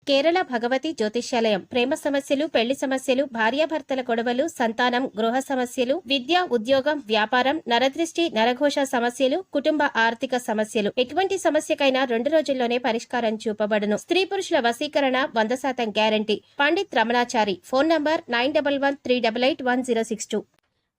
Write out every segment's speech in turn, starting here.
కేరళ భగవతి జ్యోతిష్యాలయం. ప్రేమ సమస్యలు, పెళ్లి సమస్యలు, భార్యాభర్తల గొడవలు, సంతానం, గృహ సమస్యలు, విద్య, ఉద్యోగం, వ్యాపారం, నరదృష్టి, నరఘోష సమస్యలు, కుటుంబ ఆర్థిక సమస్యలు, ఎటువంటి సమస్యకైనా 2 రోజుల్లోనే పరిష్కారం చూపబడును. స్త్రీ పురుషుల వశీకరణ 100% guarantee. Pandit Ramanachari. Phone number 9113881062.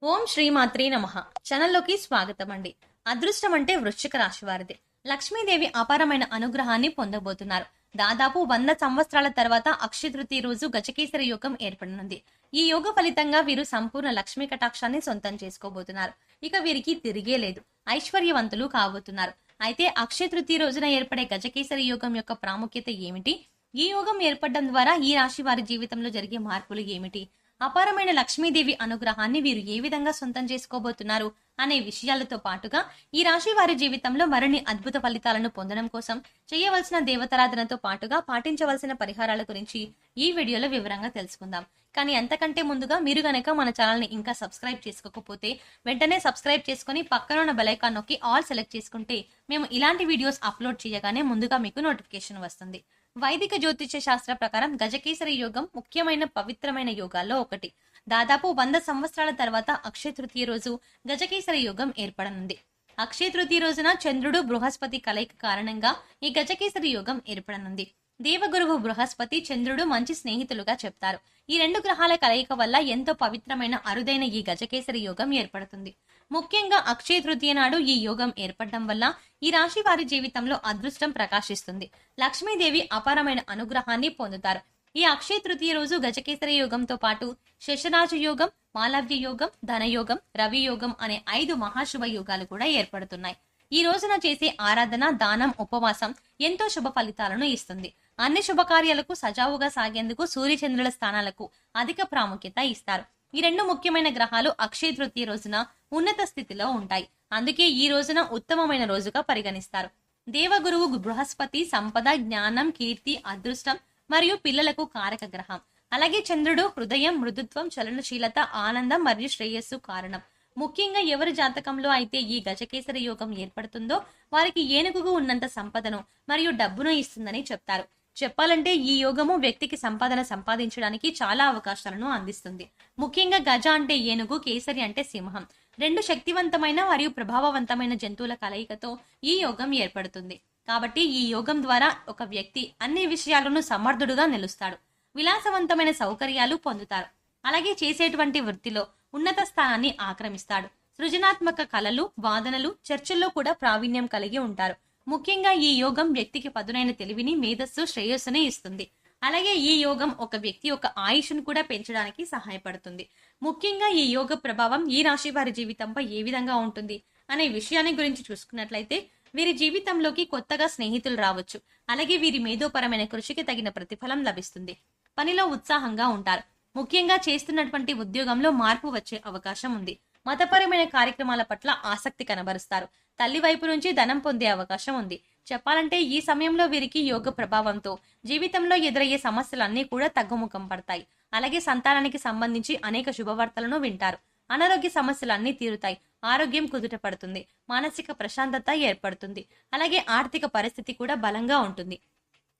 ఓం శ్రీమాత్రే నమః. ఛానల్లోకి స్వాగతం అండి. అదృష్టం అంటే వృశ్చిక రాశి వారిది. లక్ష్మీదేవి అపారమైన అనుగ్రహాన్ని పొందబోతున్నారు. దాదాపు 100 సంవత్సరాల తర్వాత అక్షయ తృతీయ రోజు గజకేసరి యోగం ఏర్పడనుంది. ఈ యోగ ఫలితంగా వీరు సంపూర్ణ లక్ష్మీ కటాక్షాన్ని సొంతం చేసుకోబోతున్నారు. ఇక వీరికి తిరిగే లేదు, ఐశ్వర్యవంతులు కాబోతున్నారు. అయితే అక్షయ తృతీయ రోజున ఏర్పడే గజకేసరి యోగం యొక్క ప్రాముఖ్యత ఏమిటి? ఈ యోగం ఏర్పడడం ద్వారా ఈ రాశి వారి జీవితంలో జరిగే మార్పులు ఏమిటి? అపారమైన లక్ష్మీదేవి అనుగ్రహాన్ని వీరు ఏ విధంగా సొంతం చేసుకోబోతున్నారు అనే విషయాలతో పాటుగా ఈ రాశి వారి జీవితంలో మరిన్ని అద్భుత ఫలితాలను పొందడం కోసం చేయవలసిన దేవతారాధనతో పాటుగా పాటించవలసిన పరిహారాల గురించి ఈ వీడియోలో వివరంగా తెలుసుకుందాం. కానీ అంతకంటే ముందుగా మీరు గనక మన ఛానల్ ని ఇంకా సబ్స్క్రైబ్ చేసుకోకపోతే వెంటనే సబ్స్క్రైబ్ చేసుకుని పక్కన ఉన్న బెల్ ఐకాన్ నొక్కి ఆల్ సెలెక్ట్ చేసుకుంటే మేము ఇలాంటి వీడియోస్ అప్లోడ్ చేయగానే ముందుగా మీకు నోటిఫికేషన్ వస్తుంది. వైదిక జ్యోతిష్య శాస్త్ర ప్రకారం గజకేసరి యోగం ముఖ్యమైన పవిత్రమైన యోగాల్లో ఒకటి. దాదాపు 100 సంవత్సరాల తర్వాత అక్షయ తృతీయ రోజు గజకేసరి యోగం ఏర్పడనుంది. అక్షయ తృతీయ రోజున చంద్రుడు బృహస్పతి కలయిక కారణంగా ఈ గజకేసరి యోగం ఏర్పడనుంది. దేవగురువు బృహస్పతి, చంద్రుడు మంచి స్నేహితులుగా చెప్తారు. ఈ 2 గ్రహాల కలయిక వల్ల ఎంతో పవిత్రమైన అరుదైన ఈ గజకేసరి యోగం ఏర్పడుతుంది. ముఖ్యంగా అక్షయ తృతీయ నాడు ఈ యోగం ఏర్పడడం వల్ల ఈ రాశి వారి జీవితంలో అదృష్టం ప్రకాశిస్తుంది. లక్ష్మీదేవి అపారమైన అనుగ్రహాన్ని పొందుతారు. ఈ అక్షయ తృతీయ రోజు గజకేసరి యోగంతో పాటు శశరాజు యోగం, మాలవ్య యోగం, ధనయోగం, రవి యోగం అనే 5 మహాశుభ యోగాలు కూడా ఏర్పడుతున్నాయి. ఈ రోజున చేసే ఆరాధన, దానం, ఉపవాసం ఎంతో శుభ ఫలితాలను ఇస్తుంది. అన్ని శుభకార్యాలకు సజావుగా సాగేందుకు సూర్యచంద్రుల స్థానాలకు అధిక ప్రాముఖ్యత ఇస్తారు. ఈ 2 ముఖ్యమైన గ్రహాలు అక్షయ తృతీయ రోజున ఉన్నత స్థితిలో ఉంటాయి. అందుకే ఈ రోజున ఉత్తమమైన రోజుగా పరిగణిస్తారు. దేవగురువు బృహస్పతి సంపద, జ్ఞానం, కీర్తి, అదృష్టం మరియు పిల్లలకు కారక గ్రహం. అలాగే చంద్రుడు హృదయం, మృదుత్వం, చలనశీలత, ఆనందం మరియు శ్రేయస్సు కారణం. ముఖ్యంగా ఎవరి జాతకంలో అయితే ఈ గజకేసరి యోగం ఏర్పడుతుందో వారికి ఏనుగుకు ఉన్నంత సంపదను మరియు డబ్బును ఇస్తుందని చెప్తారు. చెప్పాలంటే ఈ యోగము వ్యక్తికి సంపాదన సంపాదించడానికి చాలా అవకాశాలను అందిస్తుంది. ముఖ్యంగా గజ అంటే ఏనుగు, కేసరి అంటే సింహం. 2 శక్తివంతమైన మరియు ప్రభావవంతమైన జంతువుల కలయికతో ఈ యోగం ఏర్పడుతుంది. కాబట్టి ఈ యోగం ద్వారా ఒక వ్యక్తి అన్ని విషయాలను సమర్థుడుగా నిలుస్తాడు. విలాసవంతమైన సౌకర్యాలు పొందుతారు. అలాగే చేసేటువంటి వృత్తిలో ఉన్నత స్థానాన్ని ఆక్రమిస్తాడు. సృజనాత్మక కళలు, వాదనలు, చర్చల్లో కూడా ప్రావీణ్యం కలిగి ఉంటారు. ముఖ్యంగా ఈ యోగం వ్యక్తికి పదునైన తెలివిని, మేధస్సు, శ్రేయస్సుని ఇస్తుంది. అలాగే ఈ యోగం ఒక వ్యక్తి యొక్క ఆయుష్ను కూడా పెంచడానికి సహాయపడుతుంది. ముఖ్యంగా ఈ యోగ ప్రభావం ఈ రాశి వారి జీవితంపై ఏ విధంగా ఉంటుంది అనే విషయాన్ని గురించి చూసుకున్నట్లయితే వీరి జీవితంలోకి కొత్తగా స్నేహితులు రావచ్చు. అలాగే వీరి మేధోపరమైన కృషికి తగిన ప్రతిఫలం లభిస్తుంది. పనిలో ఉత్సాహంగా ఉంటారు. ముఖ్యంగా చేస్తున్నటువంటి ఉద్యోగంలో మార్పు వచ్చే అవకాశం ఉంది. మతపరమైన కార్యక్రమాల పట్ల ఆసక్తి కనబరుస్తారు. తల్లి వైపు నుంచి ధనం పొందే అవకాశం ఉంది. చెప్పాలంటే ఈ సమయంలో వీరికి యోగ ప్రభావంతో జీవితంలో ఎదురయ్యే సమస్యలన్నీ కూడా తగ్గుముఖం పడతాయి. అలాగే సంతానానికి సంబంధించి అనేక శుభవార్తలను వింటారు. అనారోగ్య సమస్యలన్నీ తీరుతాయి. ఆరోగ్యం కుదుట పడుతుంది. మానసిక ప్రశాంతత ఏర్పడుతుంది. అలాగే ఆర్థిక పరిస్థితి కూడా బలంగా ఉంటుంది.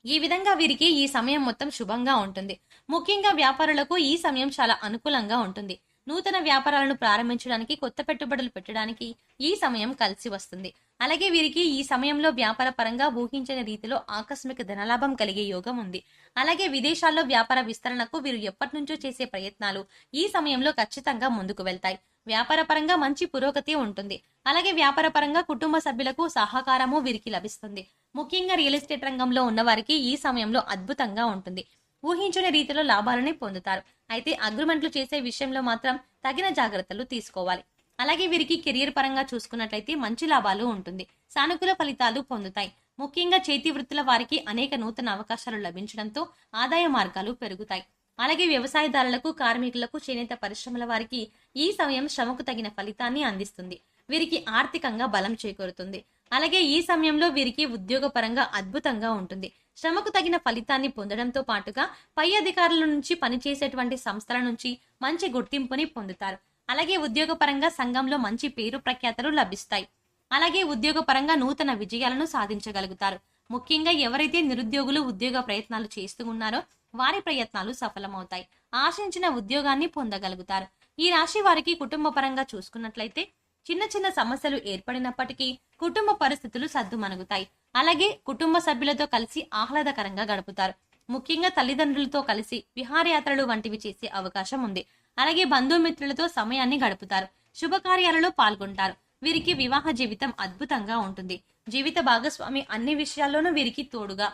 ఈ విధంగా వీరికి ఈ సమయం మొత్తం శుభంగా ఉంటుంది. ముఖ్యంగా వ్యాపారులకు ఈ సమయం చాలా అనుకూలంగా ఉంటుంది. నూతన వ్యాపారాలను ప్రారంభించడానికి, కొత్త పెట్టుబడులు పెట్టడానికి ఈ సమయం కలిసి వస్తుంది. అలాగే వీరికి ఈ సమయంలో వ్యాపార పరంగా ఊహించని రీతిలో ఆకస్మిక ధనలాభం కలిగే యోగం ఉంది. అలాగే విదేశాల్లో వ్యాపార విస్తరణకు వీరు ఎప్పటి నుంచో చేసే ప్రయత్నాలు ఈ సమయంలో ఖచ్చితంగా ముందుకు వెళ్తాయి. వ్యాపార పరంగా మంచి పురోగతి ఉంటుంది. అలాగే వ్యాపార పరంగా కుటుంబ సభ్యులకు సహకారము వీరికి లభిస్తుంది. ముఖ్యంగా రియల్ ఎస్టేట్ రంగంలో ఉన్న వారికి ఈ సమయంలో అద్భుతంగా ఉంటుంది. ఊహించని రీతిలో లాభాలని పొందుతారు. అయితే అగ్రిమెంట్లు చేసే విషయంలో మాత్రం తగిన జాగ్రత్తలు తీసుకోవాలి. అలాగే వీరికి కెరియర్ పరంగా చూసుకున్నట్లయితే మంచి లాభాలు ఉంటుంది. సానుకూల ఫలితాలు పొందుతాయి. ముఖ్యంగా చేతి వృత్తుల వారికి అనేక నూతన అవకాశాలు లభించడంతో ఆదాయ మార్గాలు పెరుగుతాయి. అలాగే వ్యవసాయదారులకు, కార్మికులకు, చేనేత పరిశ్రమల వారికి ఈ సమయం శ్రమకు తగిన ఫలితాన్ని అందిస్తుంది. వీరికి ఆర్థికంగా బలం చేకూరుతుంది. అలాగే ఈ సమయంలో వీరికి ఉద్యోగపరంగా అద్భుతంగా ఉంటుంది. శ్రమకు తగిన ఫలితాన్ని పొందడంతో పాటుగా పై అధికారుల నుంచి, పనిచేసేటువంటి సంస్థల నుంచి మంచి గుర్తింపుని పొందుతారు. అలాగే ఉద్యోగపరంగా సంఘంలో మంచి పేరు ప్రఖ్యాతలు లభిస్తాయి. అలాగే ఉద్యోగపరంగా నూతన విజయాలను సాధించగలుగుతారు. ముఖ్యంగా ఎవరైతే నిరుద్యోగులు ఉద్యోగ ప్రయత్నాలు చేస్తూ ఉన్నారో వారి ప్రయత్నాలు సఫలమవుతాయి. ఆశించిన ఉద్యోగాన్ని పొందగలుగుతారు. ఈ రాశి వారికి కుటుంబ పరంగా చూసుకున్నట్లయితే చిన్న చిన్న సమస్యలు ఏర్పడినప్పటికీ కుటుంబ పరిస్థితులు సద్దుమణుగుతాయి. అలాగే కుటుంబ సభ్యులతో కలిసి ఆహ్లాదకరంగా గడుపుతారు. ముఖ్యంగా తల్లిదండ్రులతో కలిసి విహారయాత్రలు వంటివి చేసే అవకాశం ఉంది. అలాగే బంధుమిత్రులతో సమయాన్ని గడుపుతారు. శుభకార్యాలలో పాల్గొంటారు. వీరికి వివాహ జీవితం అద్భుతంగా ఉంటుంది. జీవిత భాగస్వామి అన్ని విషయాల్లోనూ వీరికి తోడుగా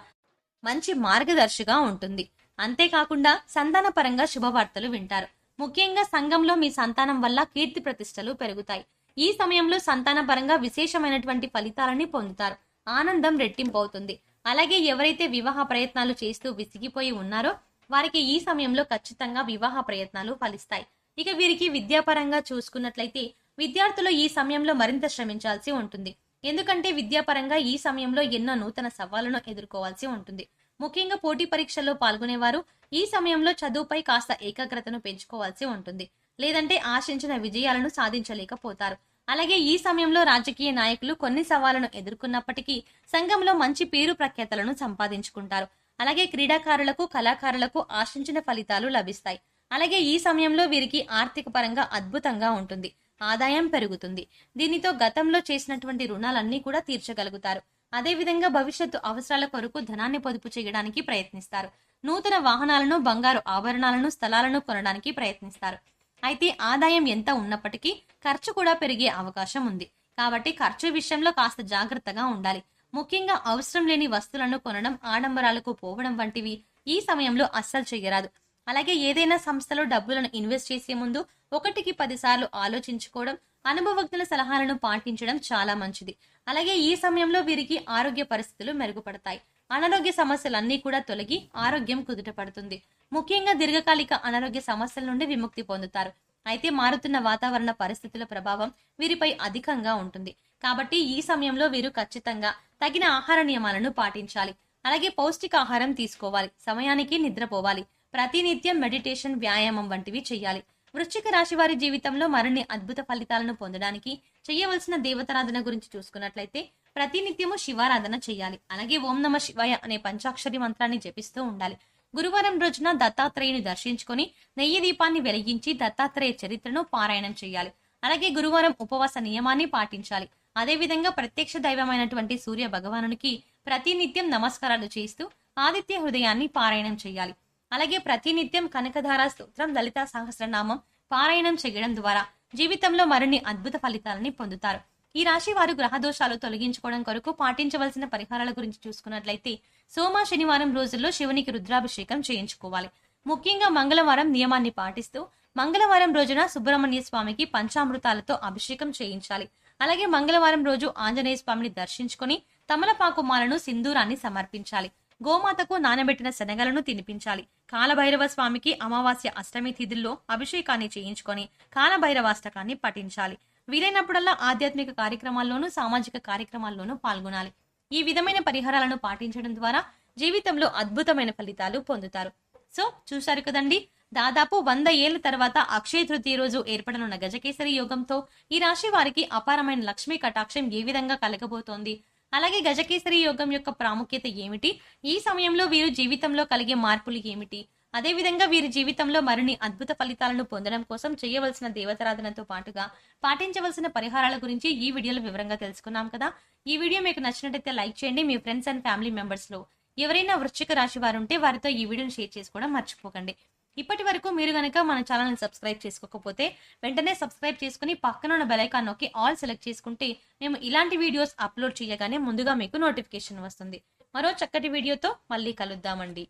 మంచి మార్గదర్శిగా ఉంటుంది. అంతేకాకుండా సంతాన పరంగా శుభవార్తలు వింటారు. ముఖ్యంగా సంఘంలో మీ సంతానం వల్ల కీర్తి ప్రతిష్టలు పెరుగుతాయి. ఈ సమయంలో సంతాన పరంగా విశేషమైనటువంటి ఫలితాలని పొందుతారు. ఆనందం రెట్టింపు అవుతుంది. అలాగే ఎవరైతే వివాహ ప్రయత్నాలు చేస్తూ విసిగిపోయి ఉన్నారో వారికి ఈ సమయంలో ఖచ్చితంగా వివాహ ప్రయత్నాలు ఫలిస్తాయి. ఇక వీరికి విద్యాపరంగా చూసుకున్నట్లయితే విద్యార్థులు ఈ సమయంలో మరింత శ్రమించాల్సి ఉంటుంది. ఎందుకంటే విద్యాపరంగా ఈ సమయంలో ఎన్నో నూతన సవాళ్లను ఎదుర్కోవాల్సి ఉంటుంది. ముఖ్యంగా పోటీ పరీక్షల్లో పాల్గొనేవారు ఈ సమయంలో చదువుపై కాస్త ఏకాగ్రతను పెంచుకోవాల్సి ఉంటుంది. లేదంటే ఆశించిన విజయాలను సాధించలేకపోతారు. అలాగే ఈ సమయంలో రాజకీయ నాయకులు కొన్ని సవాళ్లను ఎదుర్కొన్నప్పటికీ సంఘంలో మంచి పేరు ప్రఖ్యాతలను సంపాదించుకుంటారు. అలాగే క్రీడాకారులకు కళాకారులకు ఆశించిన ఫలితాలు లభిస్తాయి. అలాగే ఈ సమయంలో వీరికి ఆర్థిక పరంగా అద్భుతంగా ఉంటుంది. ఆదాయం పెరుగుతుంది. దీనితో గతంలో చేసినటువంటి రుణాలన్నీ కూడా తీర్చగలుగుతారు. అదేవిధంగా భవిష్యత్తు అవసరాల కొరకు ధనాన్ని పొదుపు చేయడానికి ప్రయత్నిస్తారు. నూతన వాహనాలను, బంగారు ఆభరణాలను, స్థలాలను కొనడానికి ప్రయత్నిస్తారు. అయితే ఆదాయం ఎంత ఉన్నప్పటికీ ఖర్చు కూడా పెరిగే అవకాశం ఉంది. కాబట్టి ఖర్చు విషయంలో కాస్త జాగ్రత్తగా ఉండాలి. ముఖ్యంగా అవసరం లేని వస్తువులను కొనడం, ఆడంబరాలకు పోవడం వంటివి ఈ సమయంలో అస్సలు చేయరాదు. అలాగే ఏదైనా సంస్థలో డబ్బులను ఇన్వెస్ట్ చేసే ముందు 1కి 10 సార్లు ఆలోచించుకోవడం, అనుభవజ్ఞుల సలహాలను పాటించడం చాలా మంచిది. అలాగే ఈ సమయంలో వీరికి ఆరోగ్య పరిస్థితులు మెరుగుపడతాయి. అనారోగ్య సమస్యలన్నీ కూడా తొలగి ఆరోగ్యం కుదుట పడుతుంది. ముఖ్యంగా దీర్ఘకాలిక అనారోగ్య సమస్యల నుండి విముక్తి పొందుతారు. అయితే మారుతున్న వాతావరణ పరిస్థితుల ప్రభావం వీరిపై అధికంగా ఉంటుంది. కాబట్టి ఈ సమయంలో వీరు ఖచ్చితంగా తగిన ఆహార నియమాలను పాటించాలి. అలాగే పౌష్టికాహారం తీసుకోవాలి. సమయానికి నిద్రపోవాలి. ప్రతినిత్యం మెడిటేషన్, వ్యాయామం వంటివి చేయాలి. వృశ్చిక రాశి వారి జీవితంలో మరిన్ని అద్భుత ఫలితాలను పొందడానికి చేయవలసిన దేవతారాధన గురించి చూసుకున్నట్లయితే ప్రతినిత్యము శివారాధన చేయాలి. అలాగే ఓం నమ శివాయ అనే పంచాక్షరి మంత్రాన్ని జపిస్తూ ఉండాలి. గురువారం రోజున దత్తాత్రేయుని దర్శించుకొని నెయ్యి దీపాన్ని వెలిగించి దత్తాత్రేయ చరిత్రను పారాయణం చేయాలి. అలాగే గురువారం ఉపవాస నియమాన్ని పాటించాలి. అదేవిధంగా ప్రత్యక్ష దైవమైనటువంటి సూర్య భగవానునికి ప్రతినిత్యం నమస్కారాలు చేస్తూ ఆదిత్య హృదయాన్ని పారాయణం చేయాలి. అలాగే ప్రతినిత్యం కనకధార స్తోత్రం, లలితా సహస్రనామం పారాయణం చేయడం ద్వారా జీవితంలో మరిన్ని అద్భుత ఫలితాలని పొందుతారు. ఈ రాశి వారు గ్రహదోషాలు తొలగించుకోవడం కొరకు పాటించవలసిన పరిహారాల గురించి చూసుకున్నట్లయితే సోమ, శనివారం రోజుల్లో శివునికి రుద్రాభిషేకం చేయించుకోవాలి. ముఖ్యంగా మంగళవారం నియమాన్ని పాటిస్తూ మంగళవారం రోజున సుబ్రహ్మణ్య స్వామికి పంచామృతాలతో అభిషేకం చేయించాలి. అలాగే మంగళవారం రోజు ఆంజనేయ స్వామిని దర్శించుకొని తమలపాకు మాలను, సింధూరాన్ని సమర్పించాలి. గోమాతకు నానబెట్టిన శనగలను తినిపించాలి. కాలభైరవ స్వామికి అమావాస్య, అష్టమి తిథుల్లో అభిషేకాన్ని చేయించుకొని కాలభైరవాష్టకాన్ని పఠించాలి. వీలైనప్పుడల్లా ఆధ్యాత్మిక కార్యక్రమాల్లోనూ, సామాజిక కార్యక్రమాల్లోనూ పాల్గొనాలి. ఈ విధమైన పరిహారాలను పాటించడం ద్వారా జీవితంలో అద్భుతమైన ఫలితాలు పొందుతారు. సో చూశారు కదండి, దాదాపు 100 ఏళ్ల తర్వాత అక్షయ తృతీయ రోజు ఏర్పడనున్న గజకేసరి యోగంతో ఈ రాశి వారికి అపారమైన లక్ష్మీ కటాక్షం ఏ విధంగా కలగబోతోంది, అలాగే గజకేసరి యోగం యొక్క ప్రాముఖ్యత ఏమిటి, ఈ సమయంలో వీరు జీవితంలో కలిగే మార్పులు ఏమిటి, అదేవిధంగా వీరి జీవితంలో మరిన్ని అద్భుత ఫలితాలను పొందడం కోసం చేయవలసిన దేవతారాధనతో పాటుగా పాటించవలసిన పరిహారాల గురించి ఈ వీడియోలో వివరంగా తెలుసుకున్నాం కదా. ఈ వీడియో మీకు నచ్చినట్లయితే లైక్ చేయండి. మీ ఫ్రెండ్స్ అండ్ ఫ్యామిలీ మెంబర్స్ లో ఎవరైనా వృశ్చిక రాశి వారు ఉంటే వారితో ఈ వీడియోని షేర్ చేసుకోవడం మర్చిపోకండి. ఇప్పటి వరకు మీరు గనక మన ఛానల్ని సబ్స్క్రైబ్ చేసుకోకపోతే వెంటనే సబ్స్క్రైబ్ చేసుకుని పక్కన ఉన్న బెల్ ఐకాన్ నొక్కి ఆల్ సెలెక్ట్ చేసుకుంటే మేము ఇలాంటి వీడియోస్ అప్లోడ్ చేయగానే ముందుగా మీకు నోటిఫికేషన్ వస్తుంది. మరో చక్కటి వీడియోతో మళ్ళీ కలుద్దామండి.